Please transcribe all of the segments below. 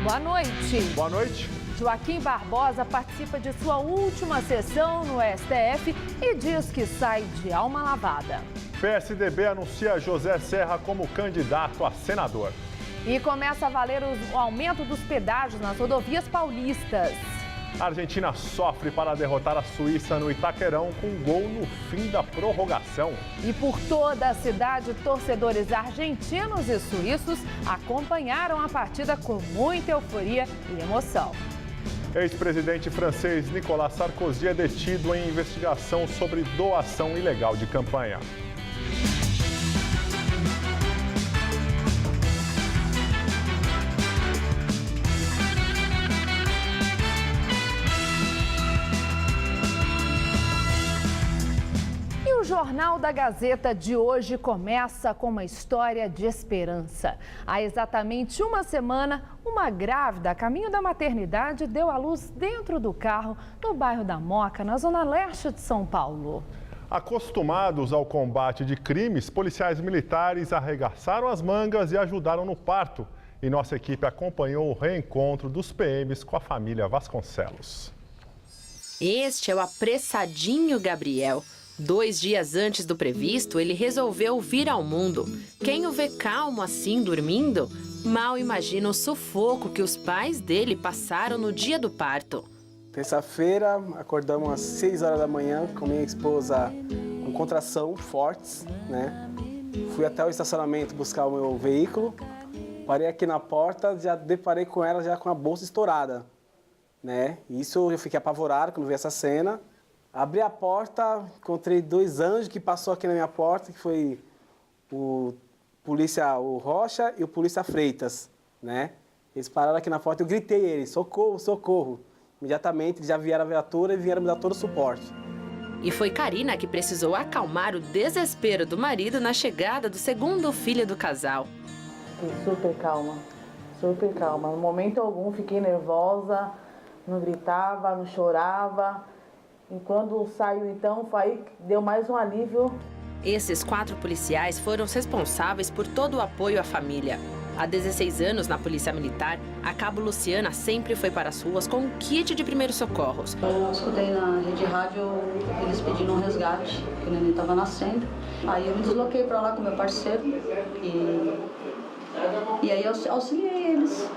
Boa noite. Boa noite. Joaquim Barbosa participa de sua última sessão no STF e diz que sai de alma lavada. PSDB anuncia José Serra como candidato a senador. E começa a valer o aumento dos pedágios nas rodovias paulistas. A Argentina sofre para derrotar a Suíça no Itaquerão com gol no fim da prorrogação. E por toda a cidade, torcedores argentinos e suíços acompanharam a partida com muita euforia e emoção. Ex-presidente francês Nicolas Sarkozy é detido em investigação sobre doação ilegal de campanha. O Jornal da Gazeta de hoje começa com uma história de esperança. Há exatamente uma semana, uma grávida a caminho da maternidade deu à luz dentro do carro no bairro da Moca, na zona leste de São Paulo. Acostumados ao combate de crimes, policiais militares arregaçaram as mangas e ajudaram no parto. E nossa equipe acompanhou o reencontro dos PMs com a família Vasconcelos. Este é o apressadinho Gabriel. 2 dias antes do previsto, ele resolveu vir ao mundo. Quem o vê calmo assim, dormindo, mal imagina o sufoco que os pais dele passaram no dia do parto. Terça-feira, acordamos às 6 horas da manhã com minha esposa com contração fortes, né? Fui até o estacionamento buscar o meu veículo, parei aqui na porta, já deparei com ela já com a bolsa estourada, né? Isso eu fiquei apavorado quando vi essa cena. Abri a porta, encontrei 2 anjos que passou aqui na minha porta, que foi o Rocha e o polícia Freitas, né? Eles pararam aqui na porta, eu gritei a eles, socorro, socorro. Imediatamente eles já vieram a viatura e vieram me dar todo o suporte. E foi Karina que precisou acalmar o desespero do marido na chegada do segundo filho do casal. Fiquei super calma, super calma. No momento algum fiquei nervosa, não gritava, não chorava. E quando saiu, então, deu mais um alívio. Esses 4 policiais foram os responsáveis por todo o apoio à família. Há 16 anos na Polícia Militar, a cabo Luciana sempre foi para as ruas com um kit de primeiros socorros. Eu escutei na rede rádio eles pedindo um resgate, que o neném estava nascendo. Aí eu me desloquei para lá com meu parceiro e aí eu auxiliei eles.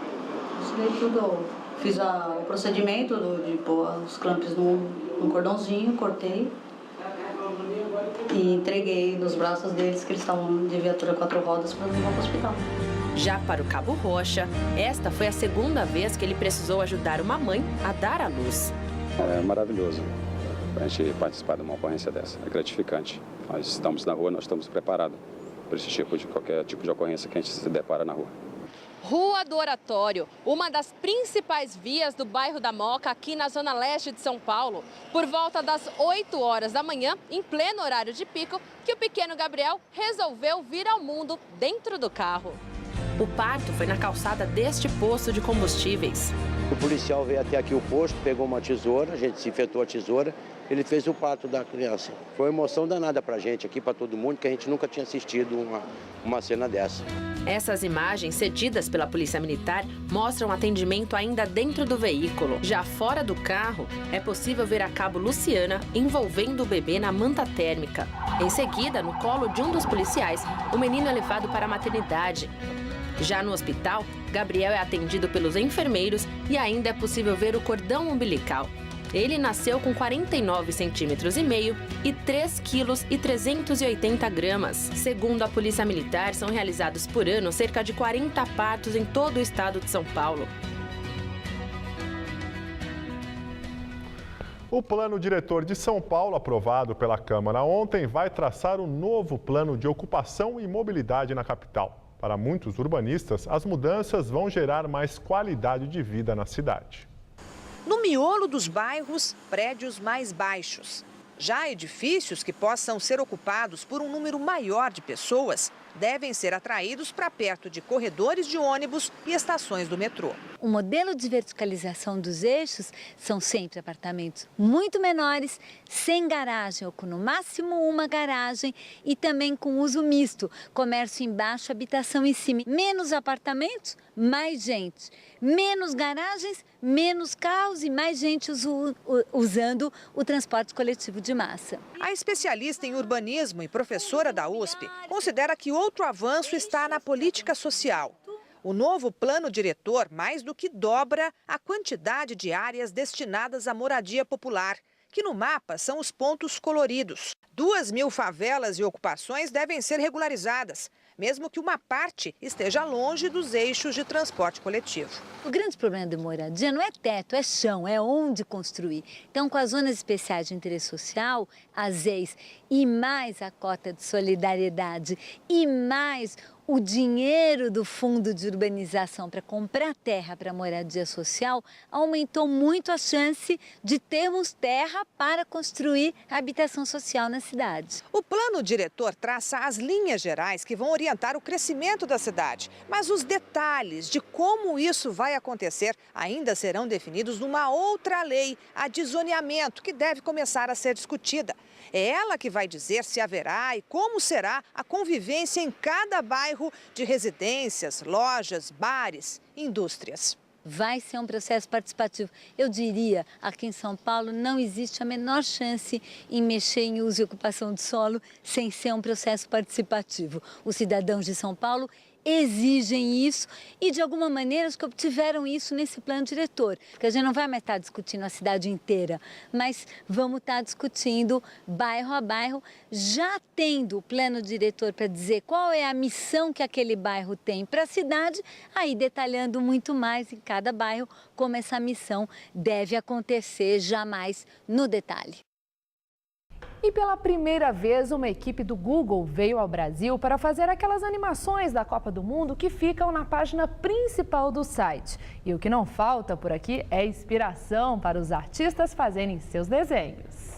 Auxiliei tudo. Fiz o procedimento de pôr os clamps no cordãozinho, cortei e entreguei nos braços deles, que eles estavam de viatura 4 rodas, para levar para o hospital. Já para o Cabo Rocha, esta foi a segunda vez que ele precisou ajudar uma mãe a dar à luz. É maravilhoso a gente participar de uma ocorrência dessa, é gratificante. Nós estamos na rua, nós estamos preparados para qualquer tipo de ocorrência que a gente se depara na rua. Rua do Oratório, uma das principais vias do bairro da Moca, aqui na zona leste de São Paulo. Por volta das 8 horas da manhã, em pleno horário de pico, que o pequeno Gabriel resolveu vir ao mundo dentro do carro. O parto foi na calçada deste posto de combustíveis. O policial veio até aqui o posto, pegou uma tesoura, a gente desinfetou a tesoura, ele fez o parto da criança. Foi uma emoção danada pra gente aqui, pra todo mundo, que a gente nunca tinha assistido uma cena dessa. Essas imagens cedidas pela Polícia Militar mostram atendimento ainda dentro do veículo. Já fora do carro, é possível ver a cabo Luciana envolvendo o bebê na manta térmica. Em seguida, no colo de um dos policiais, o menino é levado para a maternidade. Já no hospital, Gabriel é atendido pelos enfermeiros e ainda é possível ver o cordão umbilical. Ele nasceu com 49,5 centímetros e 3 quilos e 380 gramas. Segundo a Polícia Militar, são realizados por ano cerca de 40 partos em todo o estado de São Paulo. O plano diretor de São Paulo, aprovado pela Câmara ontem, vai traçar um novo plano de ocupação e mobilidade na capital. Para muitos urbanistas, as mudanças vão gerar mais qualidade de vida na cidade. No miolo dos bairros, prédios mais baixos. Já edifícios que possam ser ocupados por um número maior de pessoas devem ser atraídos para perto de corredores de ônibus e estações do metrô. O modelo de verticalização dos eixos são sempre apartamentos muito menores, sem garagem ou com no máximo uma garagem e também com uso misto, comércio embaixo, habitação em cima. Menos apartamentos, mais gente. Menos garagens, menos carros e mais gente usando o transporte coletivo de massa. A especialista em urbanismo e professora da USP considera que outro avanço está na política social. O novo plano diretor mais do que dobra a quantidade de áreas destinadas à moradia popular, que no mapa são os pontos coloridos. 2.000 favelas e ocupações devem ser regularizadas, mesmo que uma parte esteja longe dos eixos de transporte coletivo. O grande problema da moradia não é teto, é chão, é onde construir. Então, com as zonas especiais de interesse social, as EIs, e mais a cota de solidariedade, e mais o dinheiro do fundo de urbanização para comprar terra para moradia social, aumentou muito a chance de termos terra para construir habitação social na cidade. O plano diretor traça as linhas gerais que vão orientar o crescimento da cidade, mas os detalhes de como isso vai acontecer ainda serão definidos numa outra lei, a de zoneamento, que deve começar a ser discutida. É ela que vai dizer se haverá e como será a convivência em cada bairro de residências, lojas, bares, indústrias. Vai ser um processo participativo. Eu diria, aqui em São Paulo não existe a menor chance em mexer em uso e ocupação de solo sem ser um processo participativo. Os cidadãos de São Paulo exigem isso e, de alguma maneira, acho que obtiveram isso nesse plano diretor. Porque a gente não vai mais estar discutindo a cidade inteira, mas vamos estar discutindo bairro a bairro, já tendo o plano diretor para dizer qual é a missão que aquele bairro tem para a cidade, aí detalhando muito mais em cada bairro como essa missão deve acontecer, jamais no detalhe. E pela primeira vez, uma equipe do Google veio ao Brasil para fazer aquelas animações da Copa do Mundo que ficam na página principal do site. E o que não falta por aqui é inspiração para os artistas fazerem seus desenhos.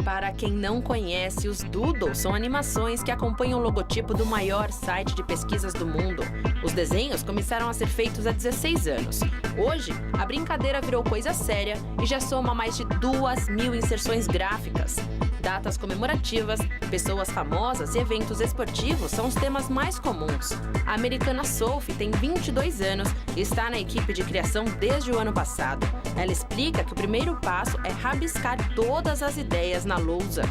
Para quem não conhece, os Doodles são animações que acompanham o logotipo do maior site de pesquisas do mundo. Os desenhos começaram a ser feitos há 16 anos. Hoje, a brincadeira virou coisa séria e já soma mais de 2.000 inserções gráficas. Datas comemorativas, pessoas famosas e eventos esportivos são os temas mais comuns. A americana Sophie tem 22 anos e está na equipe de criação desde o ano passado. Ela explica que o primeiro passo é rabiscar todas as ideias na lousa.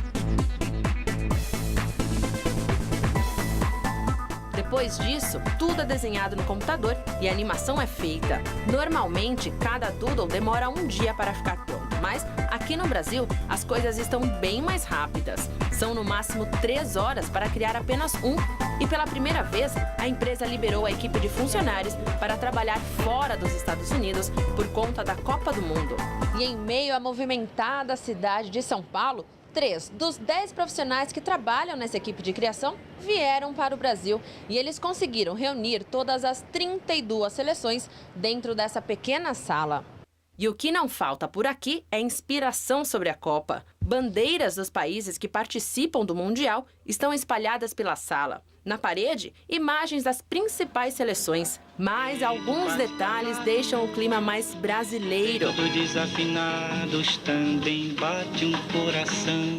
Depois disso, tudo é desenhado no computador e a animação é feita. Normalmente, cada doodle demora um dia para ficar pronto, mas aqui no Brasil, as coisas estão bem mais rápidas. São no máximo 3 horas para criar apenas um. E pela primeira vez, a empresa liberou a equipe de funcionários para trabalhar fora dos Estados Unidos por conta da Copa do Mundo. E em meio à movimentada cidade de São Paulo, 3 dos 10 profissionais que trabalham nessa equipe de criação vieram para o Brasil e eles conseguiram reunir todas as 32 seleções dentro dessa pequena sala. E o que não falta por aqui é inspiração sobre a Copa. Bandeiras dos países que participam do Mundial estão espalhadas pela sala. Na parede, imagens das principais seleções, mas alguns detalhes deixam o clima mais brasileiro. Todos desafinados também bate um coração.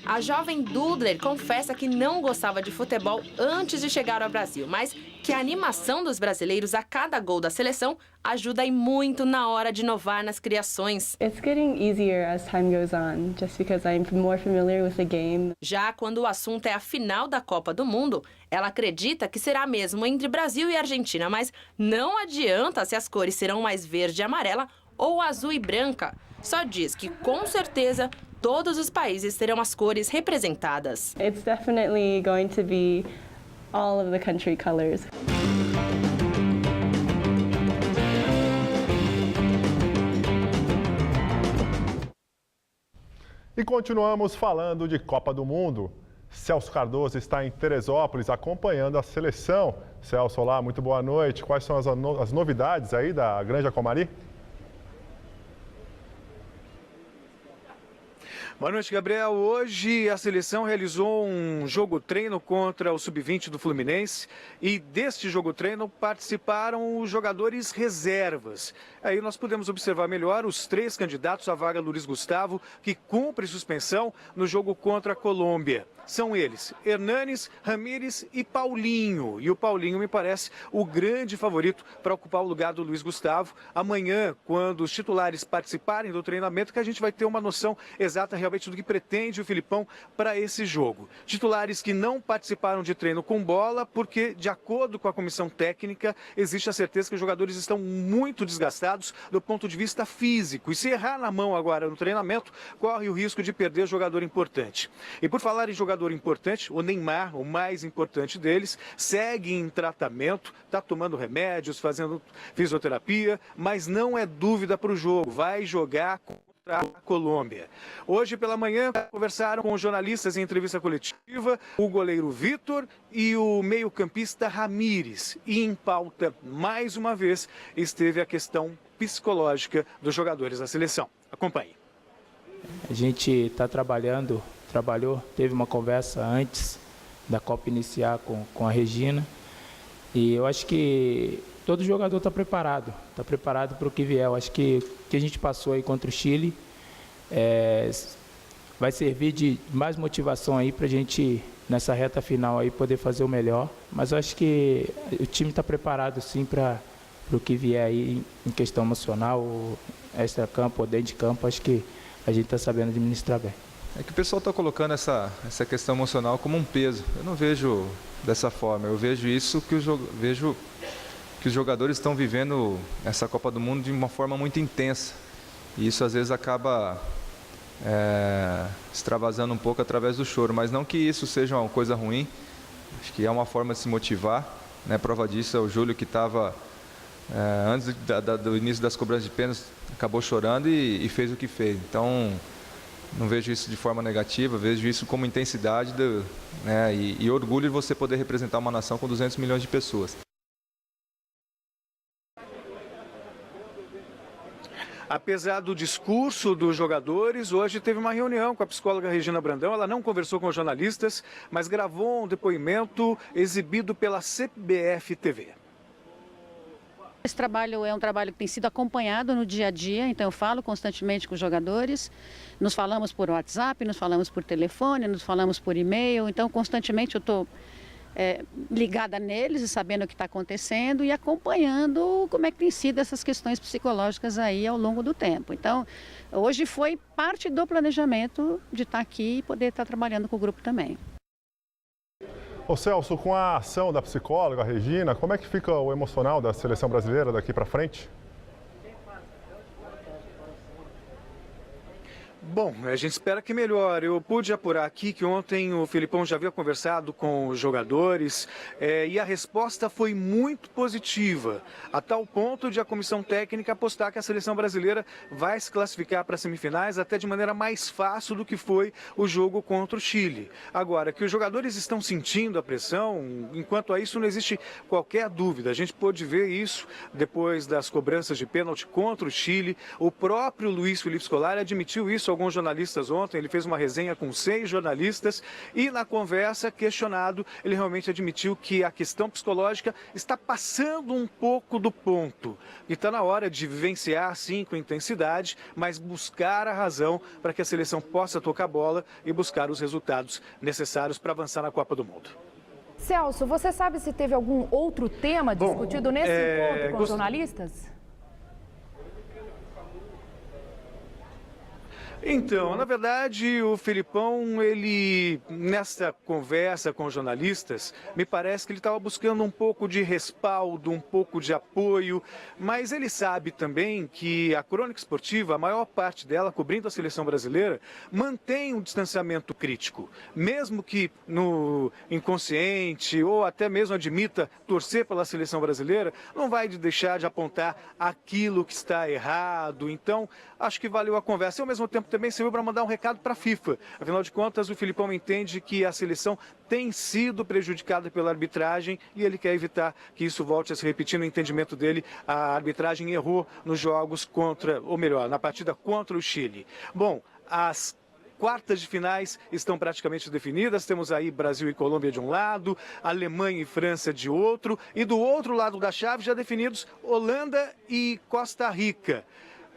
A jovem Doodler confessa que não gostava de futebol antes de chegar ao Brasil, mas que a animação dos brasileiros a cada gol da seleção ajuda e muito na hora de inovar nas criações. It's getting easier as time goes on, just because I'm more familiar with the game. Já quando o assunto é a final da Copa do Mundo, ela acredita que será mesmo entre Brasil e Argentina, mas não adianta se as cores serão mais verde e amarela ou azul e branca. Só diz que, com certeza, todos os países terão as cores representadas. It's definitely going to be all of the country colors. E continuamos falando de Copa do Mundo. Celso Cardoso está em Teresópolis acompanhando a seleção. Celso, olá, muito boa noite. Quais são as novidades aí da Granja Comari? Boa noite, Gabriel. Hoje a seleção realizou um jogo-treino contra o Sub-20 do Fluminense e deste jogo-treino participaram os jogadores reservas. Aí nós pudemos observar melhor os 3 candidatos à vaga do Luiz Gustavo que cumpre suspensão no jogo contra a Colômbia. São eles, Hernanes, Ramírez e Paulinho. E o Paulinho me parece o grande favorito para ocupar o lugar do Luiz Gustavo. Amanhã, quando os titulares participarem do treinamento, que a gente vai ter uma noção exata realmente do que pretende o Filipão para esse jogo. Titulares que não participaram de treino com bola, porque, de acordo com a comissão técnica, existe a certeza que os jogadores estão muito desgastados do ponto de vista físico. E se errar na mão agora no treinamento, corre o risco de perder jogador importante. E por falar em jogador importante, o Neymar, o mais importante deles, segue em tratamento, está tomando remédios, fazendo fisioterapia, mas não é dúvida para o jogo, vai jogar contra a Colômbia. Hoje pela manhã conversaram com os jornalistas em entrevista coletiva o goleiro Vitor e o meio-campista Ramírez. E em pauta, mais uma vez, esteve a questão psicológica dos jogadores da seleção. Acompanhe. A gente está trabalhou, teve uma conversa antes da Copa iniciar com a Regina e eu acho que todo jogador está preparado para o que vier. Eu acho que o que a gente passou aí contra o Chile vai servir de mais motivação aí para a gente, nessa reta final aí, poder fazer o melhor. Mas eu acho que o time está preparado sim para o que vier aí em questão emocional, extra-campo ou dentro de campo. Acho que a gente está sabendo administrar bem. É que o pessoal está colocando essa questão emocional como um peso. Eu não vejo dessa forma. Eu vejo isso vejo que os jogadores estão vivendo essa Copa do Mundo de uma forma muito intensa. E isso às vezes acaba extravasando um pouco através do choro. Mas não que isso seja uma coisa ruim. Acho que é uma forma de se motivar. Né? Prova disso é o Júlio, que estava antes do início das cobranças de pênaltis, acabou chorando e fez o que fez. Então, não vejo isso de forma negativa, vejo isso como intensidade e orgulho de você poder representar uma nação com 200 milhões de pessoas. Apesar do discurso dos jogadores, hoje teve uma reunião com a psicóloga Regina Brandão. Ela não conversou com os jornalistas, mas gravou um depoimento exibido pela CBF TV. Esse trabalho é um trabalho que tem sido acompanhado no dia a dia, então eu falo constantemente com os jogadores, nos falamos por WhatsApp, nos falamos por telefone, nos falamos por e-mail, então constantemente eu estou ligada neles e sabendo o que está acontecendo e acompanhando como é que tem sido essas questões psicológicas aí ao longo do tempo. Então, hoje foi parte do planejamento de estar aqui e poder estar trabalhando com o grupo também. Ô Celso, com a ação da psicóloga Regina, como é que fica o emocional da seleção brasileira daqui para frente? Bom, a gente espera que melhore. Eu pude apurar aqui que ontem o Filipão já havia conversado com os jogadores e a resposta foi muito positiva, a tal ponto de a comissão técnica apostar que a seleção brasileira vai se classificar para as semifinais até de maneira mais fácil do que foi o jogo contra o Chile. Agora, que os jogadores estão sentindo a pressão, enquanto a isso não existe qualquer dúvida. A gente pôde ver isso depois das cobranças de pênalti contra o Chile. O próprio Luiz Felipe Scolari admitiu isso alguns jornalistas ontem, ele fez uma resenha com 6 jornalistas e na conversa, questionado, ele realmente admitiu que a questão psicológica está passando um pouco do ponto. E está na hora de vivenciar, sim, com intensidade, mas buscar a razão para que a seleção possa tocar a bola e buscar os resultados necessários para avançar na Copa do Mundo. Celso, você sabe se teve algum outro tema discutido nesse encontro com os jornalistas? Então, na verdade, o Filipão, ele, nessa conversa com os jornalistas, me parece que ele estava buscando um pouco de respaldo, um pouco de apoio, mas ele sabe também que a crônica esportiva, a maior parte dela, cobrindo a seleção brasileira, mantém um distanciamento crítico. Mesmo que no inconsciente ou até mesmo admita torcer pela seleção brasileira, não vai deixar de apontar aquilo que está errado. Então, acho que valeu a conversa. E, ao mesmo tempo, também serviu para mandar um recado para a FIFA. Afinal de contas, o Filipão entende que a seleção tem sido prejudicada pela arbitragem e ele quer evitar que isso volte a se repetir. No entendimento dele, a arbitragem errou nos jogos contra, ou melhor, na partida contra o Chile. Bom, as quartas de finais estão praticamente definidas. Temos aí Brasil e Colômbia de um lado, Alemanha e França de outro. E do outro lado da chave já definidos Holanda e Costa Rica.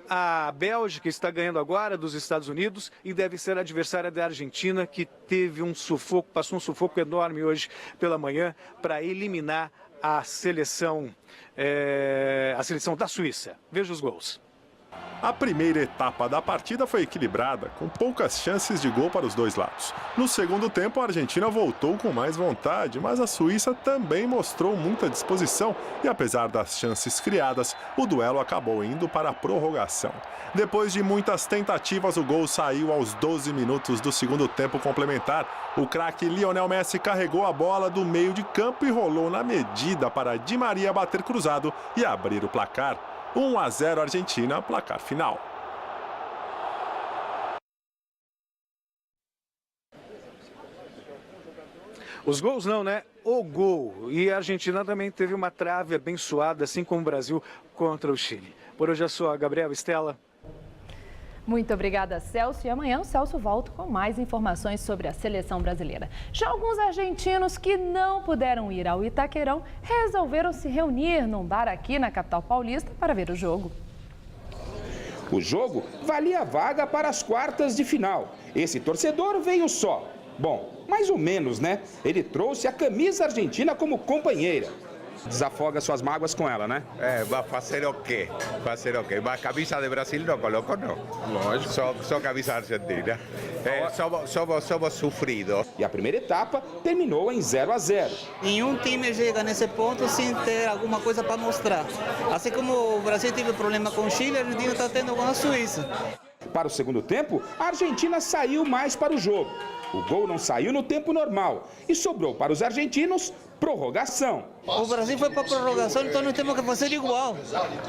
A Bélgica está ganhando agora dos Estados Unidos e deve ser adversária da Argentina, que teve passou um sufoco enorme hoje pela manhã para eliminar a seleção da Suíça. Veja os gols. A primeira etapa da partida foi equilibrada, com poucas chances de gol para os dois lados. No segundo tempo, a Argentina voltou com mais vontade, mas a Suíça também mostrou muita disposição e, apesar das chances criadas, o duelo acabou indo para a prorrogação. Depois de muitas tentativas, o gol saiu aos 12 minutos do segundo tempo complementar. O craque Lionel Messi carregou a bola do meio de campo e rolou na medida para Di Maria bater cruzado e abrir o placar. 1-0 Argentina, placar final. Os gols não, né? O gol. E a Argentina também teve uma trave abençoada, assim como o Brasil contra o Chile. Por hoje é só, Gabriel, Estela. Muito obrigada, Celso. E amanhã o Celso volta com mais informações sobre a seleção brasileira. Já alguns argentinos que não puderam ir ao Itaquerão resolveram se reunir num bar aqui na capital paulista para ver o jogo. O jogo valia a vaga para as quartas de final. Esse torcedor veio só. Bom, mais ou menos, né? Ele trouxe a camisa argentina como companheira. Desafoga suas mágoas com ela, né? Vai fazer o quê? Fazer o quê? Mas camisa de Brasil não coloco, não. Lógico. Só camisa argentina. Somos sofridos. E a primeira etapa terminou em 0-0. Nenhum time chega nesse ponto sem ter alguma coisa para mostrar. Assim como o Brasil teve problema com o Chile, a Argentina está tendo com a Suíça. Para o segundo tempo, a Argentina saiu mais para o jogo. O gol não saiu no tempo normal e sobrou para os argentinos prorrogação. O Brasil foi para a prorrogação, então nós temos que fazer igual.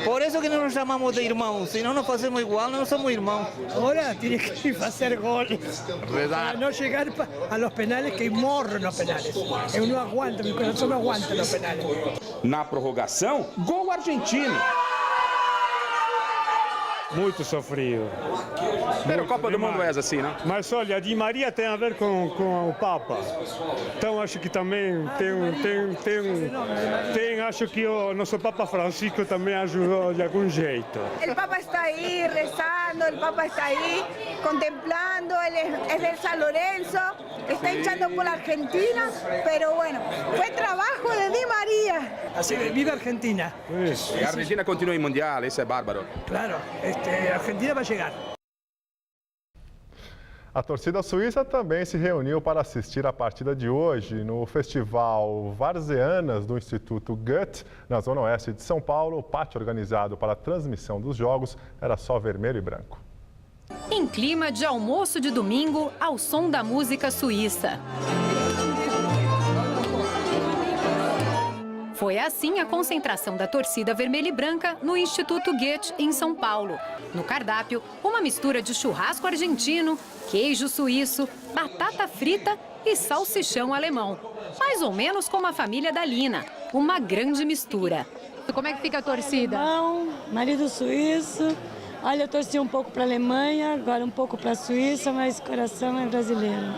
Por isso que não nos chamamos de irmãos. Se não fazemos igual, não somos irmãos. Agora tem que fazer goles. Para não chegar a los penales, que morro nos penales. Eu não aguento, meu coração não aguenta nos penales. Na prorrogação, gol argentino. Muito sofrido. Pero a Copa do Mundo é assim, né? Mas olha, Di Maria tem a ver com o Papa. Então acho que também acho que o nosso Papa Francisco também ajudou de algum jeito. O Papa está aí rezando, o Papa está aí contemplando, ele é de San Lorenzo, está hinchando por Argentina, pero bueno, foi trabalho de Di Maria. Assim, viva Argentina. E a Argentina continua em Mundial, isso é bárbaro. Claro. A Argentina vai chegar. A torcida suíça também se reuniu para assistir a partida de hoje no Festival Varzianas do Instituto Goethe, na zona oeste de São Paulo. O pátio organizado para a transmissão dos jogos era só vermelho e branco. Em clima de almoço de domingo, ao som da música suíça. Foi assim a concentração da torcida vermelha e branca no Instituto Goethe, em São Paulo. No cardápio, uma mistura de churrasco argentino, queijo suíço, batata frita e salsichão alemão. Mais ou menos como a família da Lina, uma grande mistura. Como é que fica a torcida? Bom, marido suíço. Olha, eu torci um pouco para a Alemanha, agora um pouco para a Suíça, mas o coração é brasileiro.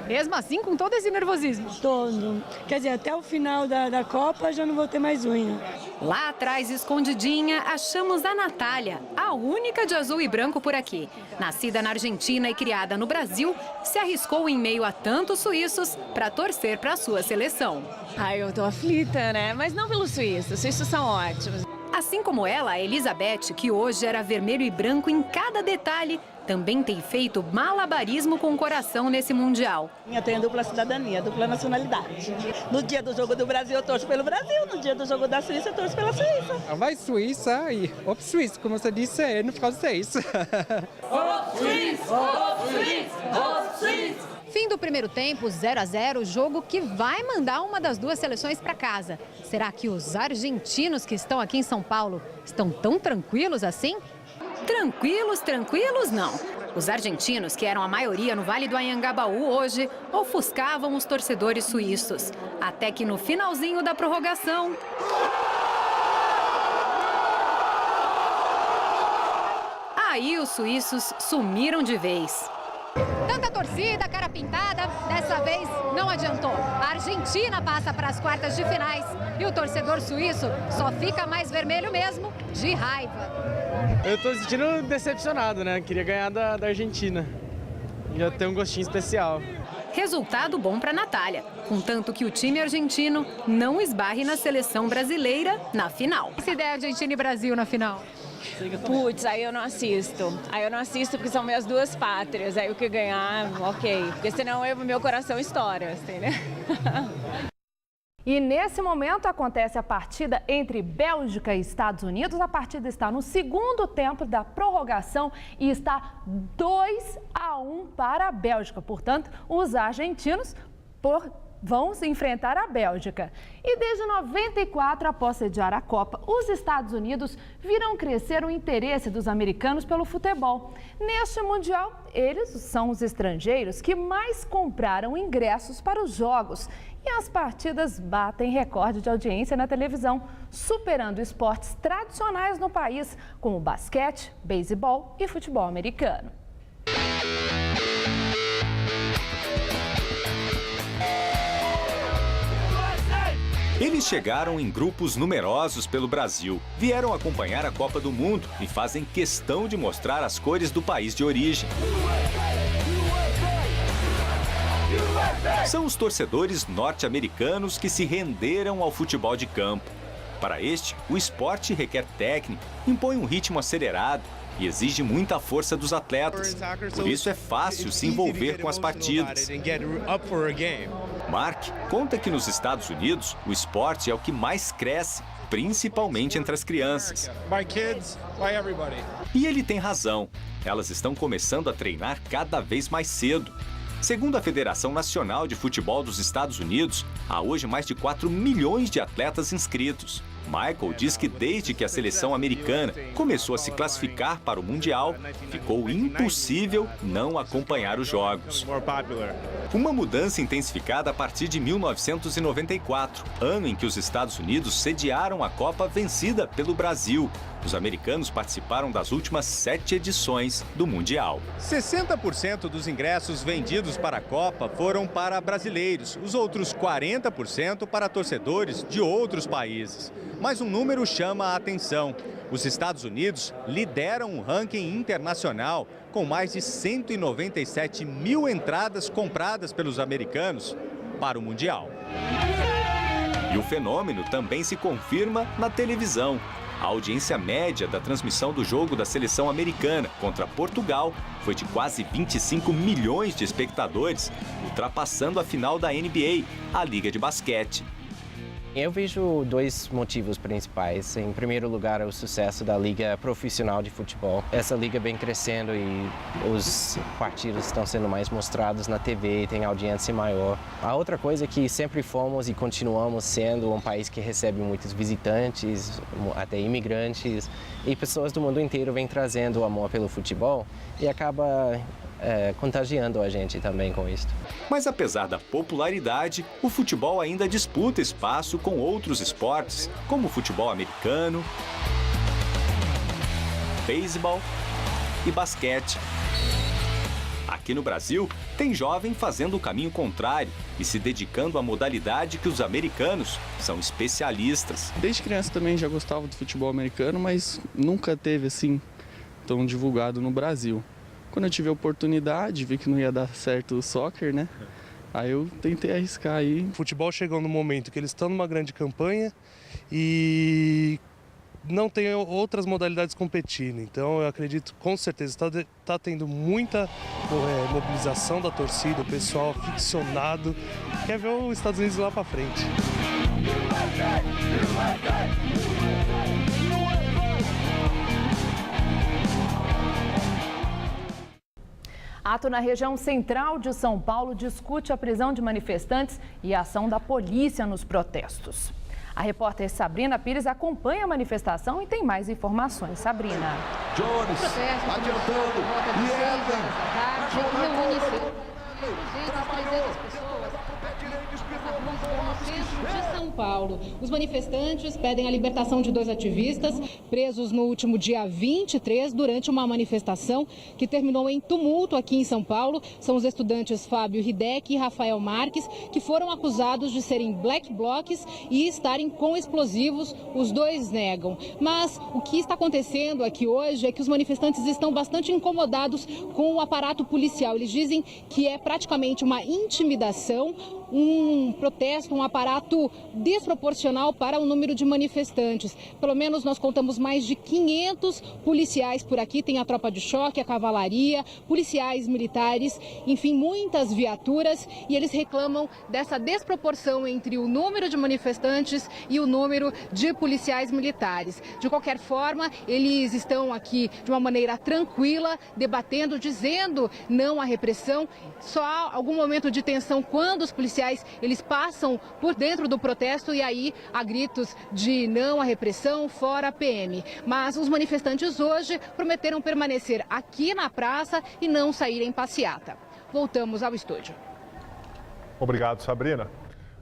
Mesmo assim, com todo esse nervosismo? Todo. Quer dizer, até o final da Copa já não vou ter mais unha. Lá atrás, escondidinha, achamos a Natália, a única de azul e branco por aqui. Nascida na Argentina e criada no Brasil, se arriscou em meio a tantos suíços para torcer para a sua seleção. Ai, eu tô aflita, né? Mas não pelos suíços, os suíços são ótimos. Assim como ela, a Elizabeth, que hoje era vermelho e branco em cada detalhe, também tem feito malabarismo com o coração nesse Mundial. Eu tenho dupla cidadania, dupla nacionalidade. No dia do jogo do Brasil, eu torço pelo Brasil. No dia do jogo da Suíça, eu torço pela Suíça. Vai Suíça e op Suíça, como você disse, é no francês. Op Suíça! Op Suíça! Op Suíça! Fim do primeiro tempo, 0-0, jogo que vai mandar uma das duas seleções para casa. Será que os argentinos que estão aqui em São Paulo estão tão tranquilos assim? Tranquilos não. Os argentinos, que eram a maioria no Vale do Anhangabaú hoje, ofuscavam os torcedores suíços. Até que no finalzinho da prorrogação... Aí os suíços sumiram de vez. Tanta torcida, cara pintada, dessa vez não adiantou. A Argentina passa para as quartas de finais e o torcedor suíço só fica mais vermelho mesmo de raiva. Eu tô sentindo decepcionado, né? Queria ganhar da Argentina. Já tem um gostinho especial. Resultado bom para Natália, contanto que o time argentino não esbarre na seleção brasileira na final. E se der Argentina e Brasil na final? Putz, aí eu não assisto. Aí eu não assisto porque são minhas duas pátrias. Aí o que ganhar, ok. Porque senão meu coração estoura, assim, né? E nesse momento acontece a partida entre Bélgica e Estados Unidos. A partida está no segundo tempo da prorrogação e está 2-1 para a Bélgica. Portanto, os argentinos vão se enfrentar a Bélgica. E desde 94, após sediar a Copa, os Estados Unidos viram crescer o interesse dos americanos pelo futebol. Neste Mundial, eles são os estrangeiros que mais compraram ingressos para os jogos. E as partidas batem recorde de audiência na televisão, superando esportes tradicionais no país, como basquete, beisebol e futebol americano. Eles chegaram em grupos numerosos pelo Brasil, vieram acompanhar a Copa do Mundo e fazem questão de mostrar as cores do país de origem. São os torcedores norte-americanos que se renderam ao futebol de campo. Para este, o esporte requer técnica, impõe um ritmo acelerado e exige muita força dos atletas. Por isso é fácil se envolver com as partidas. Mark conta que nos Estados Unidos o esporte é o que mais cresce, principalmente entre as crianças. E ele tem razão. Elas estão começando a treinar cada vez mais cedo. Segundo a Federação Nacional de Futebol dos Estados Unidos, há hoje mais de 4 milhões de atletas inscritos. Michael diz que desde que a seleção americana começou a se classificar para o Mundial, ficou impossível não acompanhar os jogos. Uma mudança intensificada a partir de 1994, ano em que os Estados Unidos sediaram a Copa vencida pelo Brasil. Os americanos participaram das últimas 7 edições do Mundial. 60% dos ingressos vendidos para a Copa foram para brasileiros, os outros 40% para torcedores de outros países. Mas um número chama a atenção. Os Estados Unidos lideram o ranking internacional com mais de 197 mil entradas compradas pelos americanos para o Mundial. E o fenômeno também se confirma na televisão. A audiência média da transmissão do jogo da seleção americana contra Portugal foi de quase 25 milhões de espectadores, ultrapassando a final da NBA, a Liga de Basquete. Eu vejo dois motivos principais. Em primeiro lugar, o sucesso da liga profissional de futebol. Essa liga vem crescendo e os partidos estão sendo mais mostrados na TV e tem audiência maior. A outra coisa é que sempre fomos e continuamos sendo um país que recebe muitos visitantes, até imigrantes, e pessoas do mundo inteiro vêm trazendo amor pelo futebol e acaba contagiando a gente também com isso. Mas apesar da popularidade, o futebol ainda disputa espaço com outros esportes, como o futebol americano, beisebol e basquete. Aqui no Brasil, tem jovem fazendo o caminho contrário e se dedicando à modalidade que os americanos são especialistas. Desde criança também já gostava do futebol americano, mas nunca teve assim tão divulgado no Brasil. Quando eu tive a oportunidade, vi que não ia dar certo o soccer, né? Aí eu tentei arriscar aí. O futebol chegou no momento que eles estão numa grande campanha e não tem outras modalidades competindo. Então eu acredito, com certeza, está tendo muita mobilização da torcida, o pessoal aficionado, quer ver os Estados Unidos lá para frente. Ato na região central de São Paulo discute a prisão de manifestantes e a ação da polícia nos protestos. A repórter Sabrina Pires acompanha a manifestação e tem mais informações. Sabrina. Jones, adiantando, e Elden, reúne 300 pessoas. de São Paulo. Os manifestantes pedem a libertação de 2 ativistas presos no último dia 23 durante uma manifestação que terminou em tumulto aqui em São Paulo. São os estudantes Fábio Hideki e Rafael Marques, que foram acusados de serem black blocs e estarem com explosivos. Os dois negam. Mas o que está acontecendo aqui hoje é que os manifestantes estão bastante incomodados com o aparato policial. Eles dizem que é praticamente uma intimidação, um protesto, um aparato desproporcional para o número de manifestantes. Pelo menos nós contamos mais de 500 policiais por aqui, tem a tropa de choque, a cavalaria, policiais militares, enfim, muitas viaturas, e eles reclamam dessa desproporção entre o número de manifestantes e o número de policiais militares. De qualquer forma, eles estão aqui de uma maneira tranquila, debatendo, dizendo não à repressão. Só há algum momento de tensão quando os policiais eles passam por dentro do protesto e aí há gritos de não à repressão, fora a PM. Mas os manifestantes hoje prometeram permanecer aqui na praça e não sair em passeata. Voltamos ao estúdio. Obrigado, Sabrina.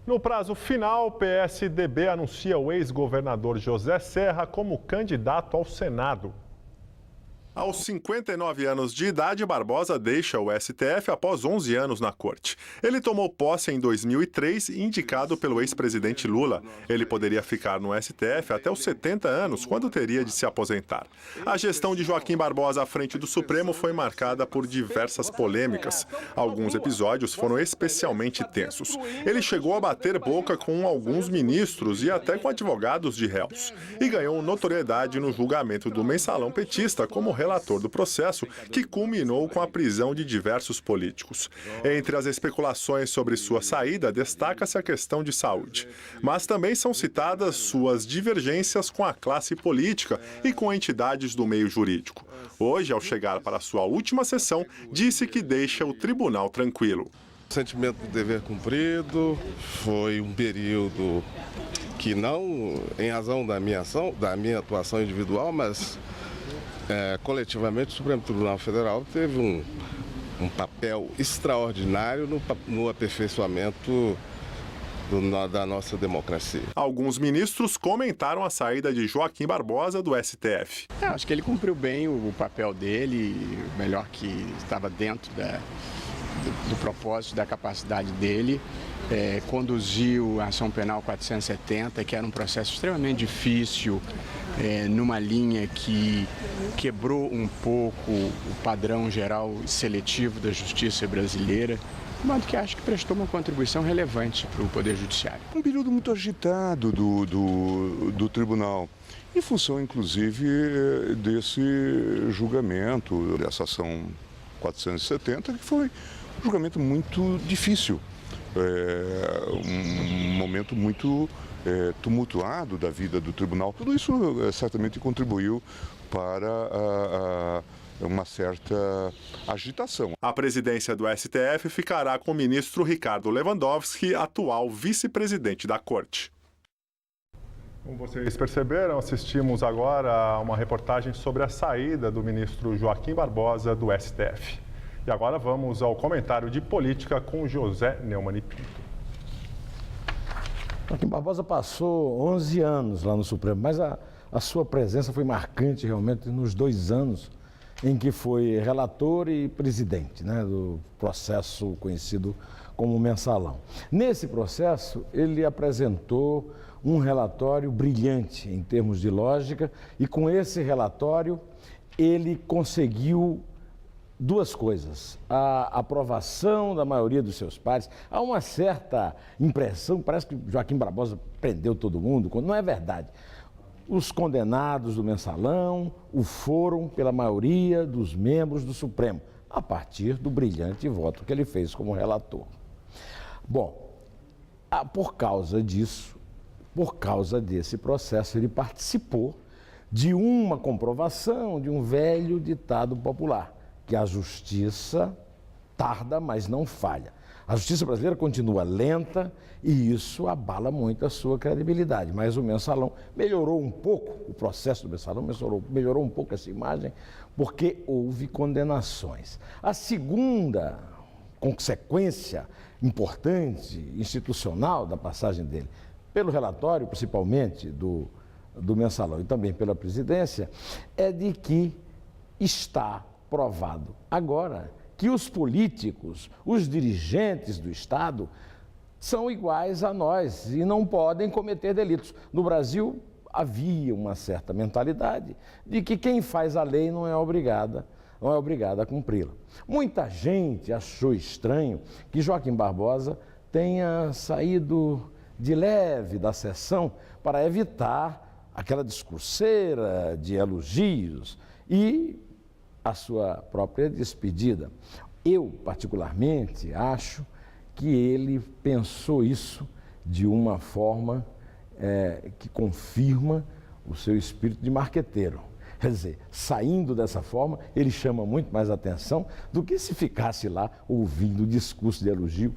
No prazo final, o PSDB anuncia o ex-governador José Serra como candidato ao Senado. Aos 59 anos de idade, Barbosa deixa o STF após 11 anos na corte. Ele tomou posse em 2003, indicado pelo ex-presidente Lula. Ele poderia ficar no STF até os 70 anos, quando teria de se aposentar. A gestão de Joaquim Barbosa à frente do Supremo foi marcada por diversas polêmicas. Alguns episódios foram especialmente tensos. Ele chegou a bater boca com alguns ministros e até com advogados de réus. E ganhou notoriedade no julgamento do mensalão petista como relator do processo, que culminou com a prisão de diversos políticos. Entre as especulações sobre sua saída, destaca-se a questão de saúde. Mas também são citadas suas divergências com a classe política e com entidades do meio jurídico. Hoje, ao chegar para sua última sessão, disse que deixa o tribunal tranquilo. Sentimento de dever cumprido, foi um período que não, em razão da minha atuação individual, mas coletivamente, o Supremo Tribunal Federal teve um papel extraordinário no aperfeiçoamento da nossa democracia. Alguns ministros comentaram a saída de Joaquim Barbosa do STF. Acho que ele cumpriu bem o papel dele, melhor que estava dentro do propósito, da capacidade dele. Conduziu a ação penal 470, que era um processo extremamente difícil, numa linha que quebrou um pouco o padrão geral seletivo da justiça brasileira, de modo que acho que prestou uma contribuição relevante para o Poder Judiciário. Um período muito agitado do tribunal, em função, inclusive, desse julgamento, dessa ação 470, que foi um julgamento muito difícil. Um momento muito tumultuado da vida do tribunal. Tudo isso certamente contribuiu para uma certa agitação. A presidência do STF ficará com o ministro Ricardo Lewandowski, atual vice-presidente da Corte. Como vocês perceberam, assistimos agora a uma reportagem sobre a saída do ministro Joaquim Barbosa do STF. E agora vamos ao comentário de política com José Neumann e Pinto. Joaquim Barbosa passou 11 anos lá no Supremo, mas a sua presença foi marcante realmente nos 2 anos em que foi relator e presidente, né, do processo conhecido como Mensalão. Nesse processo, ele apresentou um relatório brilhante em termos de lógica e com esse relatório ele conseguiu 2 coisas: a aprovação da maioria dos seus pares. Há uma certa impressão, parece que Joaquim Barbosa prendeu todo mundo, quando não é verdade. Os condenados do Mensalão o foram pela maioria dos membros do Supremo, a partir do brilhante voto que ele fez como relator. Bom, por causa disso, por causa desse processo, ele participou de uma comprovação de um velho ditado popular, que a justiça tarda, mas não falha. A justiça brasileira continua lenta e isso abala muito a sua credibilidade. Mas o Mensalão melhorou um pouco, o processo do Mensalão melhorou um pouco essa imagem, porque houve condenações. A segunda consequência importante, institucional da passagem dele, pelo relatório, principalmente do Mensalão e também pela presidência, é de que está provado agora que os políticos, os dirigentes do Estado, são iguais a nós e não podem cometer delitos. No Brasil, havia uma certa mentalidade de que quem faz a lei não é obrigado a cumpri-la. Muita gente achou estranho que Joaquim Barbosa tenha saído de leve da sessão para evitar aquela discurseira de elogios e a sua própria despedida. Eu, particularmente, acho que ele pensou isso de uma forma que confirma o seu espírito de marqueteiro. Quer dizer, saindo dessa forma, ele chama muito mais atenção do que se ficasse lá ouvindo o discurso de elogio,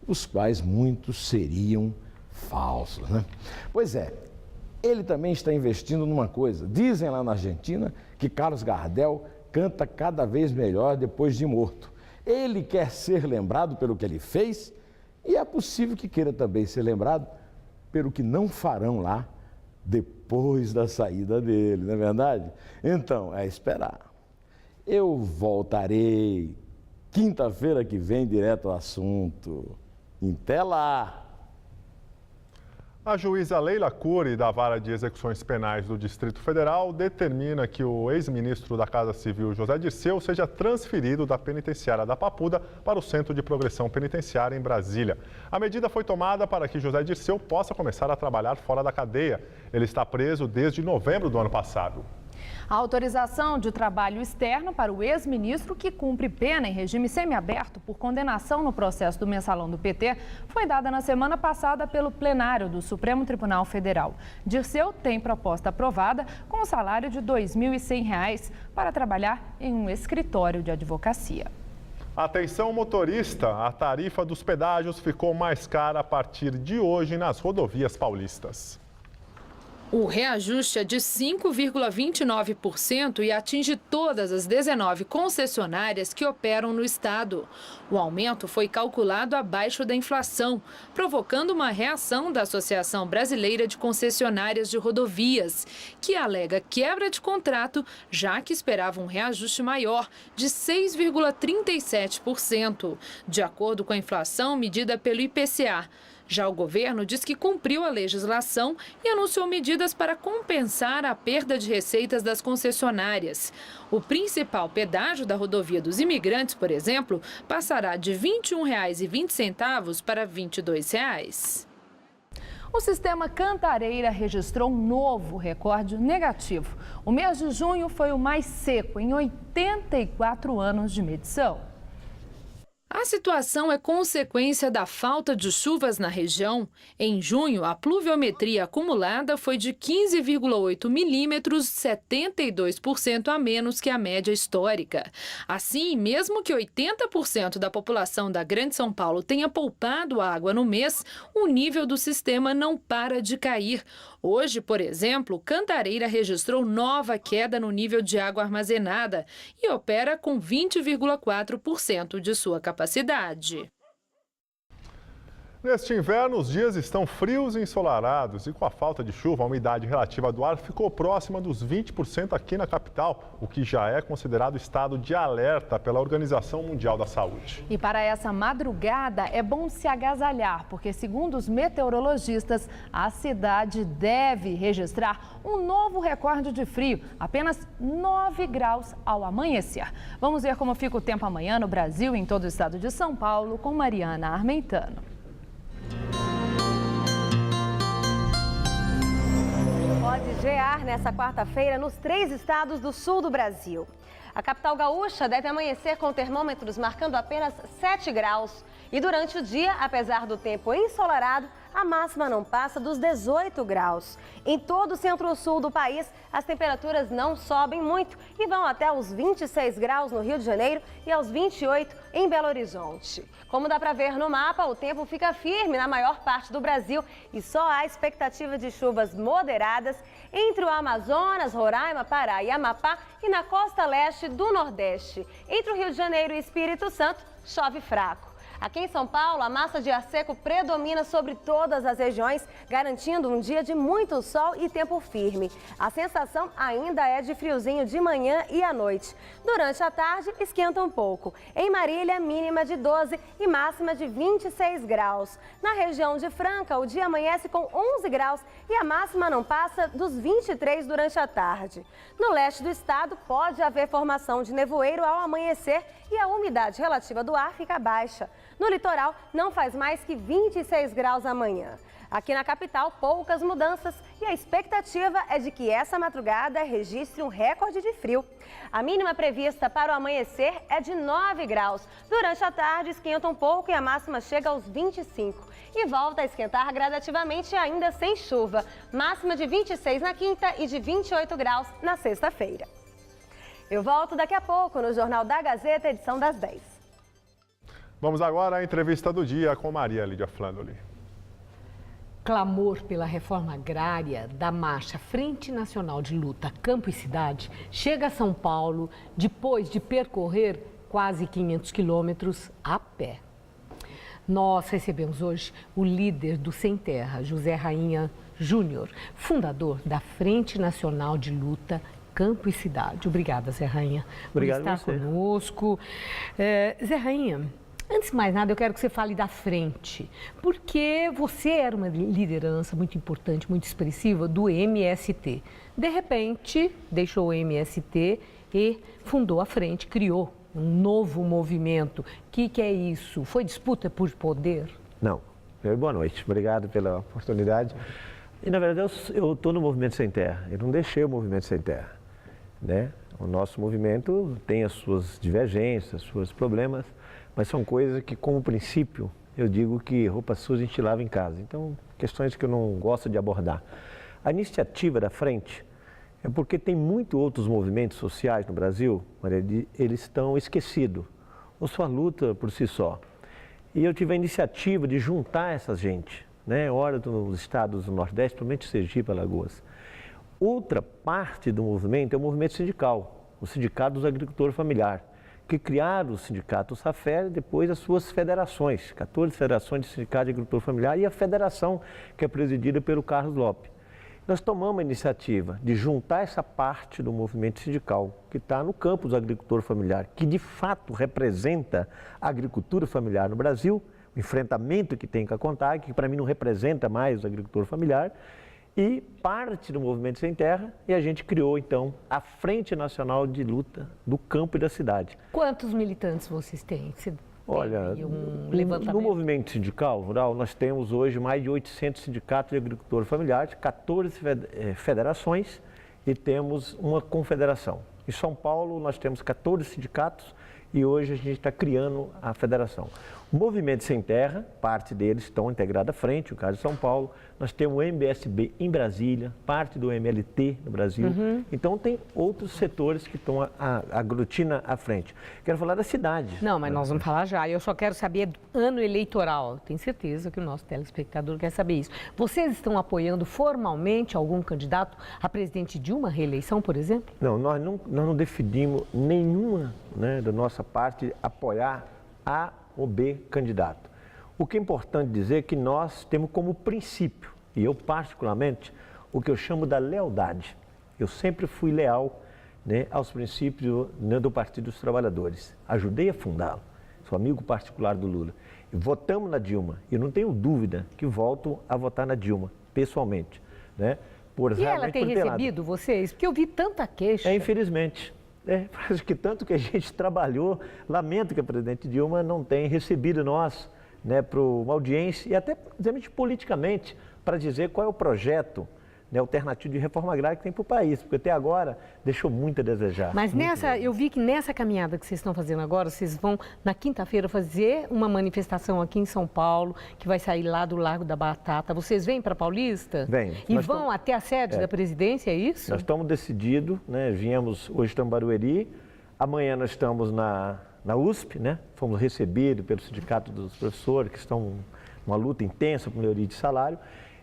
os quais muitos seriam falsos, né? Pois é, ele também está investindo numa coisa. Dizem lá na Argentina que Carlos Gardel canta cada vez melhor depois de morto. Ele quer ser lembrado pelo que ele fez e é possível que queira também ser lembrado pelo que não farão lá depois da saída dele, não é verdade? Então, é esperar. Eu voltarei quinta-feira que vem direto ao assunto. Até lá! A juíza Leila Cury, da Vara de Execuções Penais do Distrito Federal, determina que o ex-ministro da Casa Civil, José Dirceu, seja transferido da penitenciária da Papuda para o Centro de Progressão Penitenciária em Brasília. A medida foi tomada para que José Dirceu possa começar a trabalhar fora da cadeia. Ele está preso desde novembro do ano passado. A autorização de trabalho externo para o ex-ministro, que cumpre pena em regime semiaberto por condenação no processo do Mensalão do PT, foi dada na semana passada pelo plenário do Supremo Tribunal Federal. Dirceu tem proposta aprovada com um salário de R$ 2.100 para trabalhar em um escritório de advocacia. Atenção motorista, a tarifa dos pedágios ficou mais cara a partir de hoje nas rodovias paulistas. O reajuste é de 5,29% e atinge todas as 19 concessionárias que operam no estado. O aumento foi calculado abaixo da inflação, provocando uma reação da Associação Brasileira de Concessionárias de Rodovias, que alega quebra de contrato, já que esperava um reajuste maior, de 6,37%, de acordo com a inflação medida pelo IPCA. Já o governo diz que cumpriu a legislação e anunciou medidas para compensar a perda de receitas das concessionárias. O principal pedágio da rodovia dos Imigrantes, por exemplo, passará de R$ 21,20 para R$ 22. O sistema Cantareira registrou um novo recorde negativo. O mês de junho foi o mais seco em 84 anos de medição. A situação é consequência da falta de chuvas na região. Em junho, a pluviometria acumulada foi de 15,8 milímetros, 72% a menos que a média histórica. Assim, mesmo que 80% da população da Grande São Paulo tenha poupado água no mês, o nível do sistema não para de cair. Hoje, por exemplo, Cantareira registrou nova queda no nível de água armazenada e opera com 20,4% de sua capacidade. Neste inverno, os dias estão frios e ensolarados e com a falta de chuva, a umidade relativa do ar ficou próxima dos 20% aqui na capital, o que já é considerado estado de alerta pela Organização Mundial da Saúde. E para essa madrugada é bom se agasalhar, porque segundo os meteorologistas, a cidade deve registrar um novo recorde de frio, apenas 9 graus ao amanhecer. Vamos ver como fica o tempo amanhã no Brasil e em todo o estado de São Paulo com Mariana Armentano. Pode gear nessa quarta-feira nos 3 estados do sul do Brasil. A capital gaúcha deve amanhecer com termômetros marcando apenas 7 graus. E durante o dia, apesar do tempo ensolarado, a máxima não passa dos 18 graus. Em todo o centro-sul do país, as temperaturas não sobem muito e vão até os 26 graus no Rio de Janeiro e aos 28 em Belo Horizonte. Como dá para ver no mapa, o tempo fica firme na maior parte do Brasil e só há expectativa de chuvas moderadas entre o Amazonas, Roraima, Pará e Amapá e na costa leste do Nordeste. Entre o Rio de Janeiro e Espírito Santo, chove fraco. Aqui em São Paulo, a massa de ar seco predomina sobre todas as regiões, garantindo um dia de muito sol e tempo firme. A sensação ainda é de friozinho de manhã e à noite. Durante a tarde, esquenta um pouco. Em Marília, mínima de 12 e máxima de 26 graus. Na região de Franca, o dia amanhece com 11 graus e a máxima não passa dos 23 durante a tarde. No leste do estado, pode haver formação de nevoeiro ao amanhecer e a umidade relativa do ar fica baixa. No litoral, não faz mais que 26 graus amanhã. Aqui na capital, poucas mudanças e a expectativa é de que essa madrugada registre um recorde de frio. A mínima prevista para o amanhecer é de 9 graus. Durante a tarde, esquenta um pouco e a máxima chega aos 25. E volta a esquentar gradativamente, ainda sem chuva. Máxima de 26 na quinta e de 28 graus na sexta-feira. Eu volto daqui a pouco no Jornal da Gazeta, edição das 10. Vamos agora à entrevista do dia com Maria Lídia Flandoli. Clamor pela reforma agrária da marcha Frente Nacional de Luta Campo e Cidade chega a São Paulo depois de percorrer quase 500 quilômetros a pé. Nós recebemos hoje o líder do Sem Terra, José Rainha Júnior, fundador da Frente Nacional de Luta Campo e Cidade. Obrigada, Zé Rainha, por estar conosco. Zé Rainha, antes de mais nada, eu quero que você fale da frente, porque você era uma liderança muito importante, muito expressiva do MST. De repente, deixou o MST e fundou a frente, criou um novo movimento. O que é isso? Foi disputa por poder? Não. Boa noite. Obrigado pela oportunidade. E, na verdade, eu estou no Movimento Sem Terra. Eu não deixei o Movimento Sem Terra, né? O nosso movimento tem as suas divergências, os seus problemas, mas são coisas que, como princípio, eu digo que roupa suja a gente lava em casa. Então, questões que eu não gosto de abordar. A iniciativa da frente é porque tem muitos outros movimentos sociais no Brasil, eles estão esquecidos, ou sua luta por si só. E eu tive a iniciativa de juntar essa gente, né? Ora dos estados do Nordeste, principalmente Sergipe, Alagoas. Outra parte do movimento é o movimento sindical, o Sindicato dos Agricultores Familiares, que criaram o Sindicato Safer e depois as suas federações, 14 federações de Sindicato de Agricultor Familiar e a federação que é presidida pelo Carlos Lopes. Nós tomamos a iniciativa de juntar essa parte do movimento sindical que está no campo dos agricultores familiares, que de fato representa a agricultura familiar no Brasil, o enfrentamento que tem com a CONTAG, que para mim não representa mais o agricultor familiar, e parte do Movimento Sem Terra, e a gente criou então a Frente Nacional de Luta do Campo e da Cidade. Quantos militantes vocês têm? Olha, no movimento sindical rural, nós temos hoje mais de 800 sindicatos de agricultores familiares, 14 federações e temos uma confederação. Em São Paulo, nós temos 14 sindicatos e hoje a gente está criando a federação. O Movimento Sem Terra, parte deles estão integrados à frente, o caso de São Paulo. Nós temos o MBSB em Brasília, parte do MLT no Brasil. Então, tem outros setores que estão aglutina à frente. Quero falar da cidade. Não, mas nós vamos falar já. Eu só quero saber do ano eleitoral. Tenho certeza que o nosso telespectador quer saber isso. Vocês estão apoiando formalmente algum candidato a presidente de uma reeleição, por exemplo? Não, nós não definimos nenhuma, né, da nossa parte apoiar A ou B candidato. O que é importante dizer é que nós temos como princípio, e eu particularmente, o que eu chamo da lealdade. Eu sempre fui leal, né, aos princípios, né, do Partido dos Trabalhadores. Ajudei a fundá-lo, sou amigo particular do Lula. E votamos na Dilma, e eu não tenho dúvida que volto a votar na Dilma, pessoalmente. Né, e ela tem recebido vocês? Porque eu vi tanta queixa. Infelizmente. Acho que tanto que a gente trabalhou, lamento que a presidente Dilma não tenha recebido nós, né, para uma audiência e até politicamente para dizer qual é o projeto, né, alternativo de reforma agrária que tem para o país, porque até agora deixou muito a desejar. Mas eu vi que nessa caminhada que vocês estão fazendo agora, vocês vão na quinta-feira fazer uma manifestação aqui em São Paulo, que vai sair lá do Largo da Batata. Vocês vêm para Paulista? Vem. E vão até a sede da presidência, é isso? Nós estamos decididos, né? Hoje estamos em Barueri, amanhã nós estamos na USP, né? Fomos recebidos pelo Sindicato dos Professores, que estão numa luta intensa por melhoria de salário.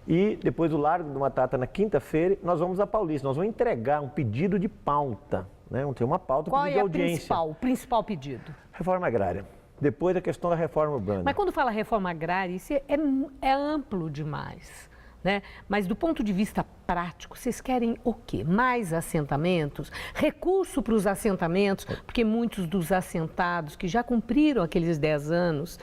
E depois do Largo do Batata, na quinta-feira, nós vamos a Paulista. Nós vamos entregar um pedido de pauta, né? Vamos ter uma pauta, Qual pedido de é audiência. O principal pedido? Reforma agrária. Depois a questão da reforma urbana. Mas quando fala reforma agrária, isso é amplo demais, né? Mas do ponto de vista prático, vocês querem o quê? Mais assentamentos? Recurso para os assentamentos? Porque muitos dos assentados que já cumpriram aqueles 10 anos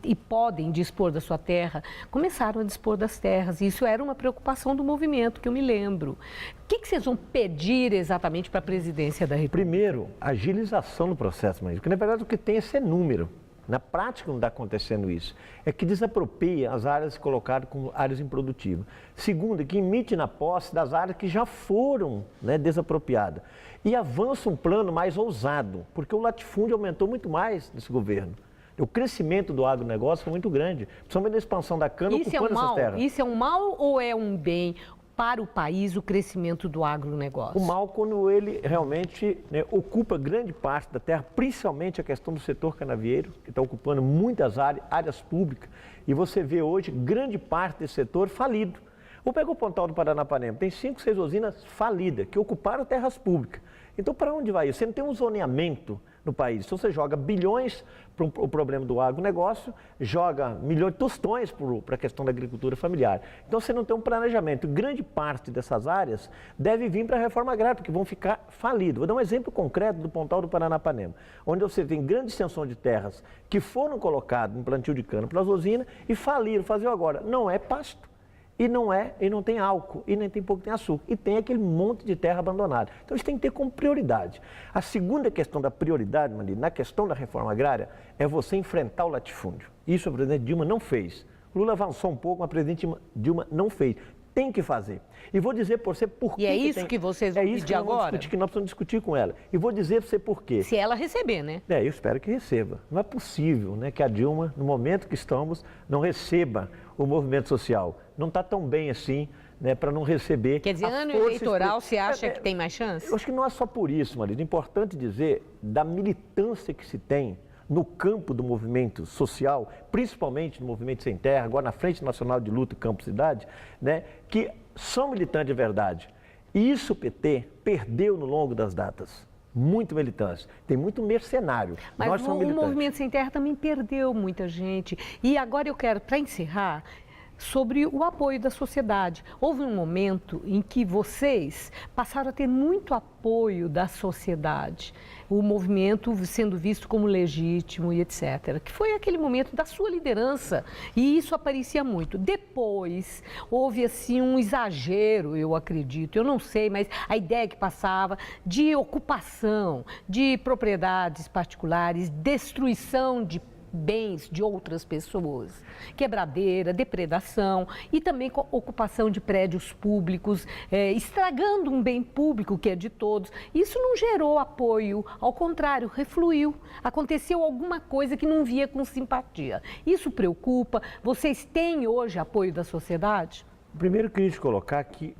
e podem dispor da sua terra, começaram a dispor das terras. E isso era uma preocupação do movimento, que eu me lembro. O que vocês vão pedir exatamente para a presidência da República? Primeiro, agilização do processo, mas porque na verdade o que tem é esse número. Na prática não está acontecendo isso. É que desapropria as áreas colocadas como áreas improdutivas. Segundo, que imite na posse das áreas que já foram, né, desapropriadas. E avança um plano mais ousado, porque o latifúndio aumentou muito mais nesse governo. O crescimento do agronegócio foi muito grande, principalmente na expansão da cana, ocupando essas terras. Isso é um mal ou é um bem para o país, o crescimento do agronegócio? O mal quando ele realmente, né, ocupa grande parte da terra, principalmente a questão do setor canavieiro, que está ocupando muitas áreas públicas, e você vê hoje grande parte desse setor falido. Vou pegar o Pontal do Paranapanema, tem 5, 6 usinas falidas, que ocuparam terras públicas. Então, para onde vai isso? Você não tem um zoneamento no país. Então, você joga bilhões para o problema do agronegócio, joga milhões de tostões para a questão da agricultura familiar. Então, você não tem um planejamento. Grande parte dessas áreas deve vir para a reforma agrária, porque vão ficar falidas. Vou dar um exemplo concreto do Pontal do Paranapanema, onde você tem grande extensão de terras que foram colocadas em plantio de cana para as usinas e faliram, faziam agora. Não é pasto. E não tem álcool, e nem tem pouco tem açúcar, e tem aquele monte de terra abandonada. Então, isso tem que ter como prioridade. A segunda questão da prioridade, Manilo, na questão da reforma agrária, é você enfrentar o latifúndio. Isso a presidente Dilma não fez. Lula avançou um pouco, mas a presidente Dilma não fez. Tem que fazer. E vou dizer por você por quê. E é isso que vocês vão pedir agora? Que nós precisamos discutir com ela. E vou dizer para você por quê. Se ela receber, né? Eu espero que receba. Não é possível, né, que a Dilma, no momento que estamos, não receba o movimento social. Não está tão bem assim, né, para não receber. Quer dizer, ano eleitoral, você acha que tem mais chance? Eu acho que não é só por isso, Marisa. É importante dizer da militância que se tem no campo do movimento social, principalmente no movimento Sem Terra, agora na Frente Nacional de Luta Campo Cidade, né, que são militantes de verdade. E isso o PT perdeu no longo das datas. Muito militância. Tem muito mercenário. Mas nós somos militantes. O Movimento Sem Terra também perdeu muita gente. E agora eu quero, para encerrar, sobre o apoio da sociedade. Houve um momento em que vocês passaram a ter muito apoio da sociedade, o movimento sendo visto como legítimo e etc., que foi aquele momento da sua liderança, e isso aparecia muito. Depois, houve assim um exagero, eu acredito, eu não sei, mas a ideia que passava de ocupação, de propriedades particulares, destruição de bens de outras pessoas, quebradeira, depredação e também ocupação de prédios públicos, estragando um bem público que é de todos. Isso não gerou apoio, ao contrário, refluiu. Aconteceu alguma coisa que não via com simpatia. Isso preocupa? Vocês têm hoje apoio da sociedade? Primeiro, eu queria te colocar que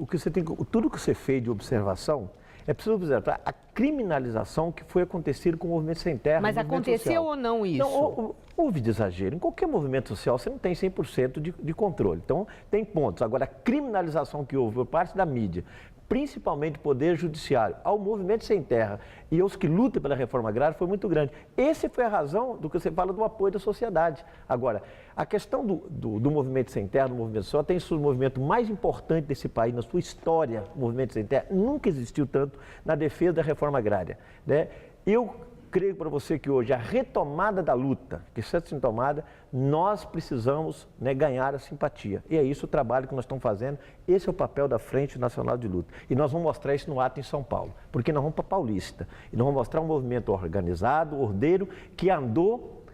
tudo que você fez de observação, é preciso observar a criminalização que foi acontecido com o Movimento Sem Terra. Mas aconteceu ou não isso? Não, houve de exagero. Em qualquer movimento social você não tem 100% de controle. Então, tem pontos. Agora, a criminalização que houve por parte da mídia, principalmente o Poder Judiciário, ao Movimento Sem Terra e aos que lutam pela reforma agrária foi muito grande. Essa foi a razão do que você fala do apoio da sociedade. Agora, a questão do Movimento Sem Terra, do Movimento Social, tem sido o movimento mais importante desse país, na sua história, o Movimento Sem Terra. Nunca existiu tanto na defesa da reforma agrária, né? Eu creio para você que hoje a retomada da luta, que está sendo tomada, nós precisamos, né, ganhar a simpatia. E é isso o trabalho que nós estamos fazendo. Esse é o papel da Frente Nacional de Luta. E nós vamos mostrar isso no ato em São Paulo, porque nós vamos para Paulista. E nós vamos mostrar um movimento organizado, ordeiro, que andou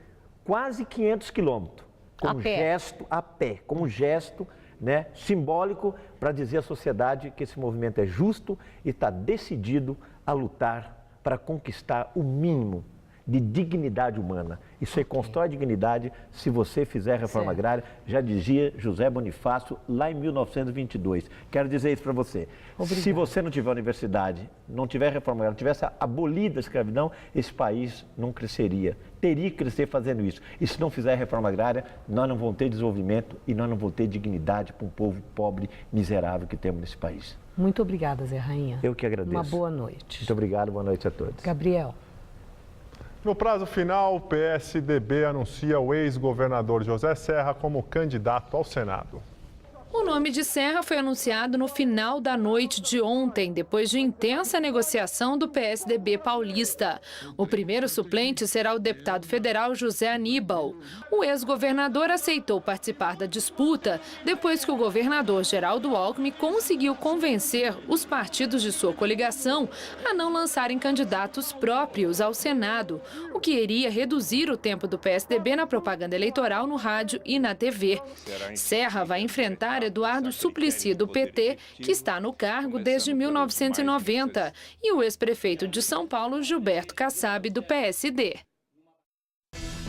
quase 500 quilômetros, a pé, como um gesto, né, simbólico para dizer à sociedade que esse movimento é justo e está decidido a lutar para conquistar o mínimo de dignidade humana. E você constrói dignidade se você fizer a reforma agrária, já dizia José Bonifácio lá em 1922. Quero dizer isso para você. Obrigado. Se você não tiver universidade, não tiver reforma agrária, não tivesse abolido a escravidão, esse país não cresceria. Teria que crescer fazendo isso. E se não fizer a reforma agrária, nós não vamos ter desenvolvimento e nós não vamos ter dignidade para um povo pobre, miserável que temos nesse país. Muito obrigada, Zé Rainha. Eu que agradeço. Uma boa noite. Muito obrigado, boa noite a todos. Gabriel. No prazo final, o PSDB anuncia o ex-governador José Serra como candidato ao Senado. O nome de Serra foi anunciado no final da noite de ontem, depois de intensa negociação do PSDB paulista. O primeiro suplente será o deputado federal José Aníbal. O ex-governador aceitou participar da disputa depois que o governador Geraldo Alckmin conseguiu convencer os partidos de sua coligação a não lançarem candidatos próprios ao Senado, o que iria reduzir o tempo do PSDB na propaganda eleitoral no rádio e na TV. Serra vai enfrentar Eduardo Suplicy, do PT, que está no cargo desde 1990, e o ex-prefeito de São Paulo, Gilberto Kassab, do PSD.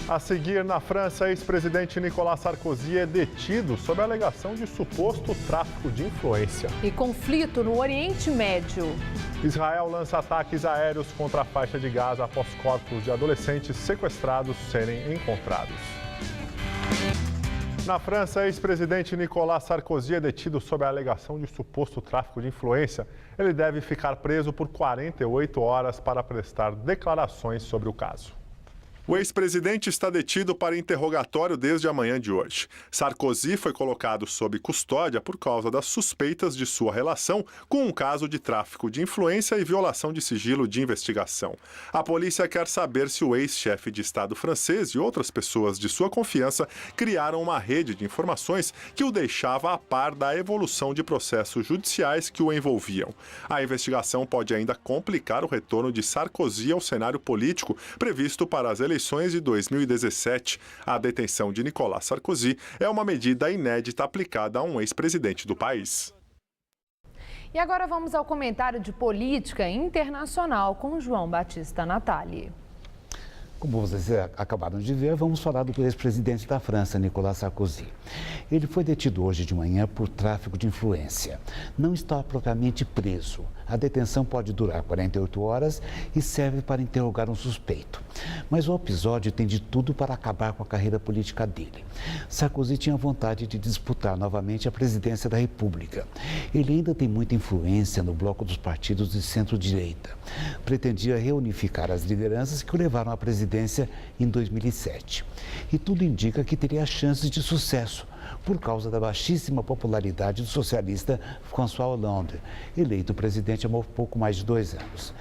A seguir, na França, ex-presidente Nicolas Sarkozy é detido sob a alegação de suposto tráfico de influência. E conflito no Oriente Médio. Israel lança ataques aéreos contra a faixa de Gaza após corpos de adolescentes sequestrados serem encontrados. Na França, ex-presidente Nicolas Sarkozy é detido sob a alegação de suposto tráfico de influência. Ele deve ficar preso por 48 horas para prestar declarações sobre o caso. O ex-presidente está detido para interrogatório desde a manhã de hoje. Sarkozy foi colocado sob custódia por causa das suspeitas de sua relação com um caso de tráfico de influência e violação de sigilo de investigação. A polícia quer saber se o ex-chefe de Estado francês e outras pessoas de sua confiança criaram uma rede de informações que o deixava a par da evolução de processos judiciais que o envolviam. A investigação pode ainda complicar o retorno de Sarkozy ao cenário político previsto para as eleições de 2017. A detenção de Nicolas Sarkozy é uma medida inédita aplicada a um ex-presidente do país. E agora vamos ao comentário de política internacional com João Batista Natali. Como vocês acabaram de ver, vamos falar do ex-presidente da França, Nicolas Sarkozy. Ele foi detido hoje de manhã por tráfico de influência. Não está propriamente preso. A detenção pode durar 48 horas e serve para interrogar um suspeito. Mas o episódio tem de tudo para acabar com a carreira política dele. Sarkozy tinha vontade de disputar novamente a presidência da República. Ele ainda tem muita influência no bloco dos partidos de centro-direita. Pretendia reunificar as lideranças que o levaram à presidência em 2007. E tudo indica que teria chances de sucesso, por causa da baixíssima popularidade do socialista François Hollande, eleito presidente há pouco mais de 2 anos.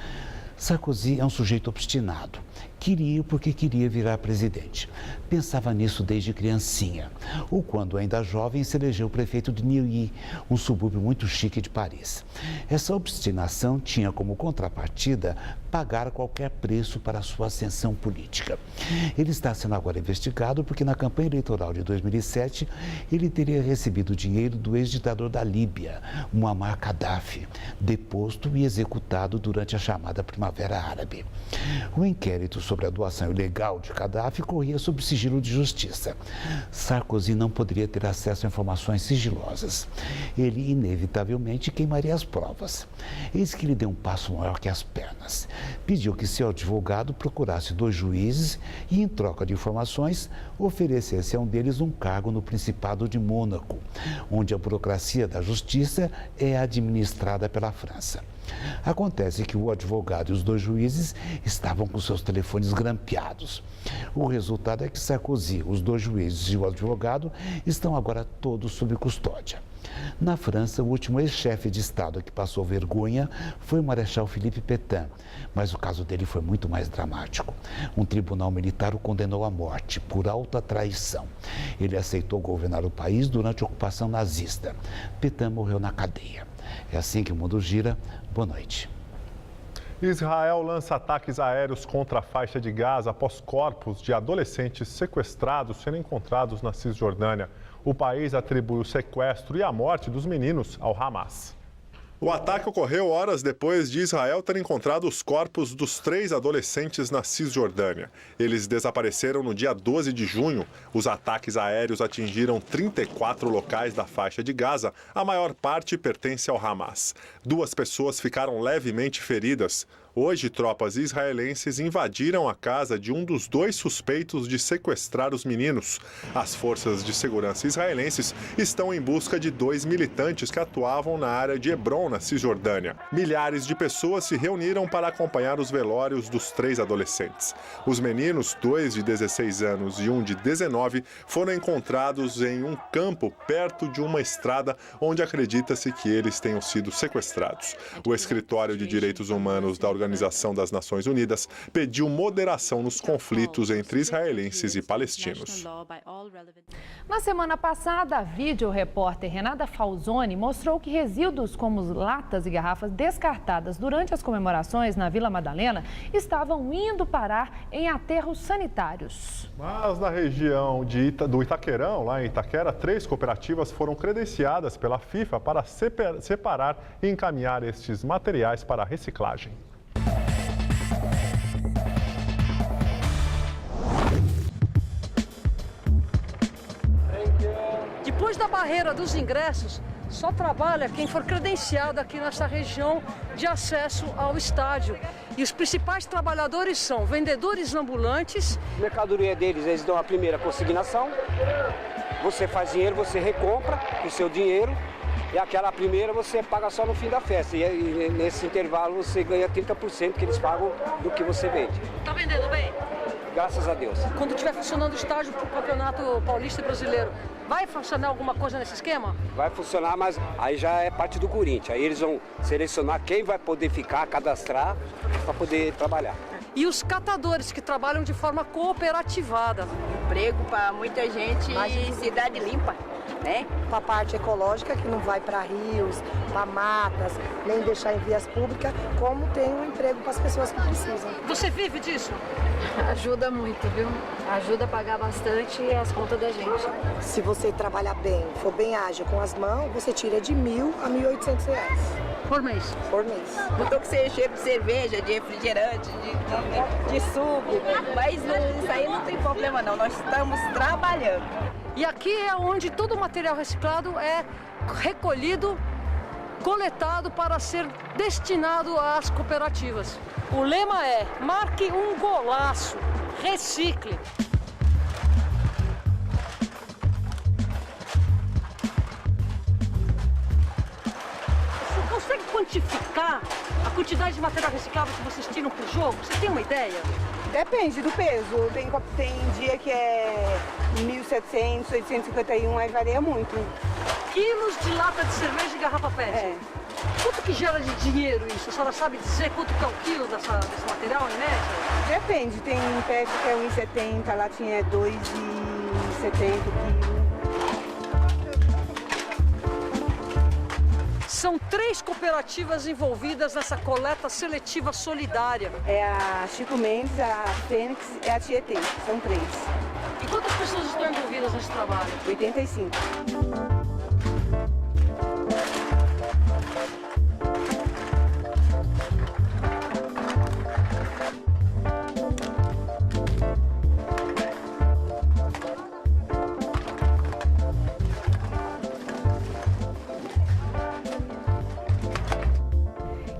Sarkozy é um sujeito obstinado. Queria porque queria virar presidente. Pensava nisso desde criancinha. Ou quando ainda jovem se elegeu prefeito de Neuilly, um subúrbio muito chique de Paris. Essa obstinação tinha como contrapartida pagar qualquer preço para a sua ascensão política. Ele está sendo agora investigado porque na campanha eleitoral de 2007 ele teria recebido dinheiro do ex-ditador da Líbia, Muammar Gaddafi, deposto e executado durante a chamada Primavera Árabe. O inquérito sobre a doação ilegal de Gaddafi corria sob sigilo de justiça. Sarkozy não poderia ter acesso a informações sigilosas. Ele, inevitavelmente, queimaria as provas. Eis que ele deu um passo maior que as pernas. Pediu que seu advogado procurasse 2 juízes e, em troca de informações, oferecesse a um deles um cargo no Principado de Mônaco, onde a burocracia da justiça é administrada pela França. Acontece que o advogado e os 2 juízes estavam com seus telefones grampeados. O resultado é que Sarkozy, os 2 juízes e o advogado estão agora todos sob custódia. Na França, o último ex-chefe de Estado que passou vergonha foi o Marechal Philippe Pétain, mas o caso dele foi muito mais dramático. Um tribunal militar o condenou à morte por alta traição. Ele aceitou governar o país durante a ocupação nazista. Pétain morreu na cadeia. É assim que o mundo gira. Boa noite. Israel lança ataques aéreos contra a faixa de Gaza após corpos de adolescentes sequestrados serem encontrados na Cisjordânia. O país atribui o sequestro e a morte dos meninos ao Hamas. O ataque ocorreu horas depois de Israel ter encontrado os corpos dos 3 adolescentes na Cisjordânia. Eles desapareceram no dia 12 de junho. Os ataques aéreos atingiram 34 locais da faixa de Gaza. A maior parte pertence ao Hamas. 2 pessoas ficaram levemente feridas. Hoje, tropas israelenses invadiram a casa de um dos 2 suspeitos de sequestrar os meninos. As forças de segurança israelenses estão em busca de 2 militantes que atuavam na área de Hebron, na Cisjordânia. Milhares de pessoas se reuniram para acompanhar os velórios dos 3 adolescentes. Os meninos, 2 de 16 anos e um de 19, foram encontrados em um campo perto de uma estrada onde acredita-se que eles tenham sido sequestrados. O Escritório de Direitos Humanos da Organização das Nações Unidas pediu moderação nos conflitos entre israelenses e palestinos. Na semana passada, a vídeo-repórter Renata Falzoni mostrou que resíduos como latas e garrafas descartadas durante as comemorações na Vila Madalena estavam indo parar em aterros sanitários. Mas na região do Itaquerão, lá em Itaquera, 3 cooperativas foram credenciadas pela FIFA para separar e encaminhar estes materiais para a reciclagem. Depois da barreira dos ingressos, só trabalha quem for credenciado aqui nessa região de acesso ao estádio. E os principais trabalhadores são vendedores ambulantes. A mercadoria deles, eles dão a primeira consignação, você faz dinheiro, você recompra o seu dinheiro e aquela primeira você paga só no fim da festa. E nesse intervalo você ganha 30% que eles pagam do que você vende. Tá vendendo bem? Graças a Deus. Quando estiver funcionando o estádio para o Campeonato Paulista e Brasileiro, vai funcionar alguma coisa nesse esquema? Vai funcionar, mas aí já é parte do Corinthians. Aí eles vão selecionar quem vai poder ficar, cadastrar, para poder trabalhar. E os catadores que trabalham de forma cooperativada. Emprego para muita gente e cidade limpa, né? Para a parte ecológica, que não vai para rios, para matas, nem deixar em vias públicas, como tem um emprego para as pessoas que precisam. Você vive disso? Ajuda muito, viu? Ajuda a pagar bastante as contas da gente. Se você trabalhar bem, for bem ágil com as mãos, você tira de R$1.000 a R$1.800. Por mês? Por mês. Mudou que você cheiro de cerveja, de refrigerante, de suco, mas isso aí não tem problema não, nós estamos trabalhando. E aqui é onde todo o material reciclado é recolhido, coletado para ser destinado às cooperativas. O lema é: marque um golaço, recicle. Você consegue quantificar a quantidade de material reciclável que vocês tiram por jogo? Você tem uma ideia? Depende do peso. Tem dia que é 1.700, 851, aí varia muito. Quilos de lata de cerveja e garrafa PET. É. Quanto que gera de dinheiro isso? A senhora sabe dizer quanto que é o quilo desse material, em média? Depende. Tem PET que é 1,70, latinha é 2,70 quilos. São 3 cooperativas envolvidas nessa coleta seletiva solidária. É a Chico Mendes, a Fênix e a Tietê. São 3. E quantas pessoas estão envolvidas nesse trabalho? 85.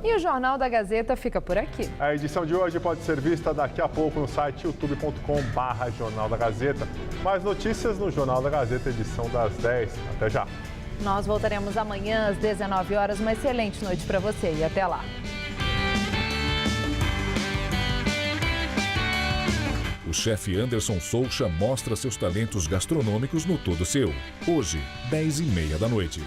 E o Jornal da Gazeta fica por aqui. A edição de hoje pode ser vista daqui a pouco no site youtube.com/Jornal da Gazeta. Mais notícias no Jornal da Gazeta, edição das 10. Até já. Nós voltaremos amanhã às 19 horas. Uma excelente noite para você e até lá. O chefe Anderson Soucha mostra seus talentos gastronômicos no Todo Seu. Hoje, 10h30 da noite.